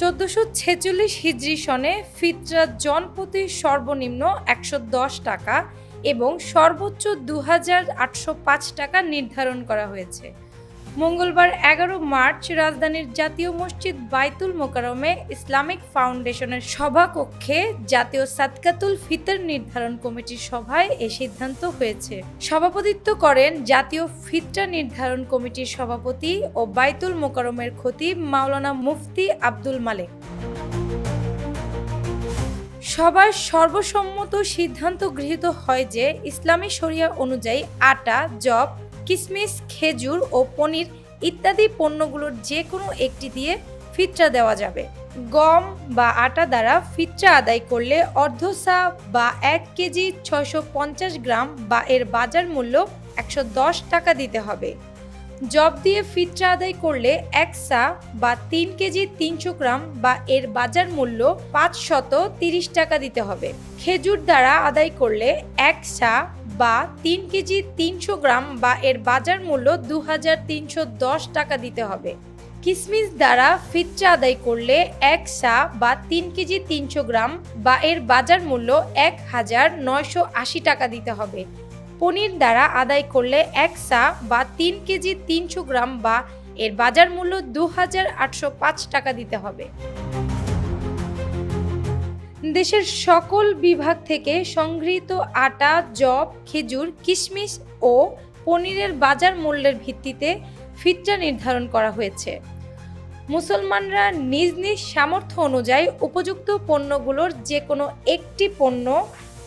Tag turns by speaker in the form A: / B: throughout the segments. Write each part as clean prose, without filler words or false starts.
A: 1446 হিজরি সনে ফিতরা জনপ্রতি সর্বনিম্ন 110 টাকা এবং সর্বোচ্চ 2805 টাকা নির্ধারণ করা হয়েছে। মঙ্গলবার 11 মার্চ রাজধানীর জাতীয় মসজিদ বাইতুল মোকাররমে ইসলামিক ফাউন্ডেশনের সভাকক্ষে জাতীয় সাদকাতুল ফিতর নির্ধারণ কমিটির সভায় এ সিদ্ধান্ত হয়েছে। সভাপতিত্ব করেন জাতীয় ফিতরা নির্ধারণ কমিটির সভাপতি ও বাইতুল মোকাররমের খতিব মাওলানা মুফতি আব্দুল মালেক। সভায় সর্বসম্মত সিদ্ধান্ত গৃহীত হয় যে ইসলামী শরিয়া অনুযায়ী আটা, যব, কিশমিশ, খেজুর ও পনির ইত্যাদি পণ্যগুলোর যে কোনো একটি দিয়ে ফিতরা দেওয়া যাবে। গম বা আটা দ্বারা ফিতরা আদায় করলে অর্ধ সা বা 1 কেজি 650 গ্রাম বা এর বাজার মূল্য 110 টাকা দিতে হবে। যব দিয়ে ফিতরা আদায় করলে 1 সা বা 3 কেজি 300 গ্রাম বা এর বাজার মূল্য 530 টাকা দিতে হবে। খেজুর দ্বারা আদায় করলে 1 সা বা 3 কেজি 300 গ্রাম বা এর বাজার মূল্য 2310 টাকা দিতে হবে। কিশমিশ দ্বারা ফিতরা আদায় করলে 1 সা বা 3 কেজি 300 গ্রাম বা এর বাজার মূল্য 1980 টাকা দিতে হবে। পনির দ্বারা আদায় করলে 1 সা বা 3 কেজি 300 গ্রাম বা এর বাজার মূল্য 2805 টাকা দিতে হবে। দেশের সকল বিভাগ থেকে সংগৃহীত আটা, যব, খেজুর, কিশমিশ ও পনিরের বাজার মূল্যের ভিত্তিতে ফিতরা নির্ধারণ করা হয়েছে। মুসলমানরা নিজ নিজ সামর্থ্য অনুযায়ী উপযুক্ত পণ্যগুলোর যে কোনো একটি পণ্য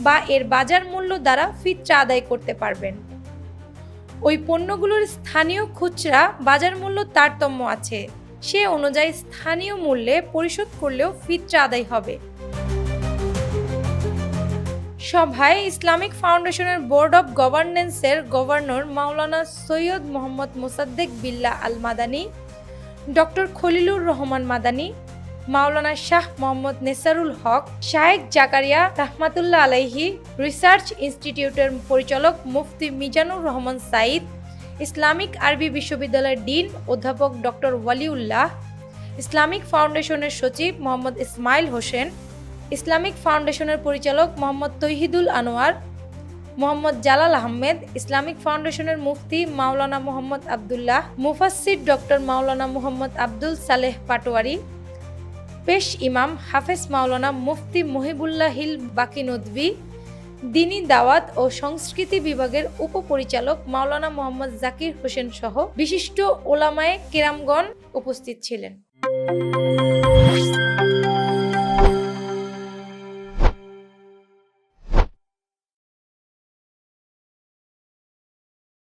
A: বা এর বাজার মূল্য দ্বারা ফিতরা আদায় করতে পারবেন। ওই পণ্যগুলোর স্থানীয় খুচরা বাজার মূল্য তারতম্য আছে, সে অনুযায়ী স্থানীয় মূল্যে পরিশোধ করলেও ফিতরা আদায় হবে। সভায় ইসলামিক ফাউন্ডেশনের বোর্ড অব গভর্নেন্সের গভর্নর মাওলানা সৈয়দ মোহাম্মদ মোসাদ্দেক বিল্লাহ আল মাদানী, ডক্টর খলিলুর রহমান মাদানী, মাওলানা শাহ মোহাম্মদ নেসারুল হক, শায়েখ জাকারিয়া রাহমাতুল্লাহ আলাইহি, রিসার্চ ইনস্টিটিউটের পরিচালক মুফতি মিজানুর রহমান সাইদ, ইসলামিক আরবি বিশ্ববিদ্যালয়ের ডিন অধ্যাপক ডক্টর ওয়ালিউল্লাহ, ইসলামিক ফাউন্ডেশনের সচিব মোহাম্মদ ইসমাইল হোসেন, ইসলামিক ফাউন্ডেশনের পরিচালক মোহাম্মদ তৌহিদুল আনোয়ার, মোহাম্মদ জালাল আহমেদ, ইসলামিক ফাউন্ডেশনের মুফতি মাওলানা মোহাম্মদ আবদুল্লাহ, মুফাসসির ডক্টর মাওলানা মোহাম্মদ আব্দুল সালেহ পাটোয়ারি, পেশ ইমাম হাফেজ মাওলানা মুফতি মহিবুল্লাহিল বাকি নদভী, দ্বীনি দাওয়াত ও সংস্কৃতি বিভাগের উপপরিচালক মাওলানা মোহাম্মদ জাকির হোসেন সহ বিশিষ্ট ওলামায়ে কেরামগণ উপস্থিত ছিলেন।